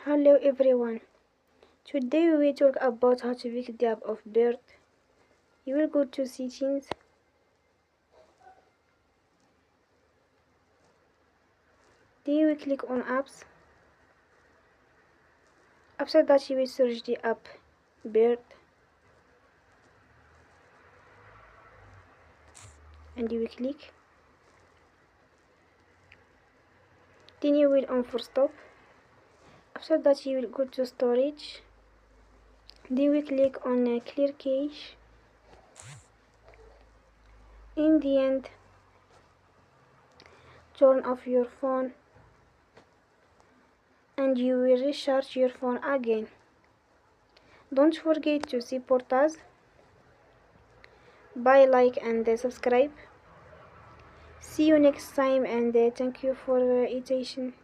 Hello everyone. Today we will talk about how to pick the app of bird. You will go to settings. Then you will click on apps. After that you will search the app bird and you will click. Then you will on for stop. After that you will go to storage. Then we click on clear cache. In the end, turn off your phone and you will recharge your phone again. Don't forget to support us by like and subscribe. See you next time and thank you for attention.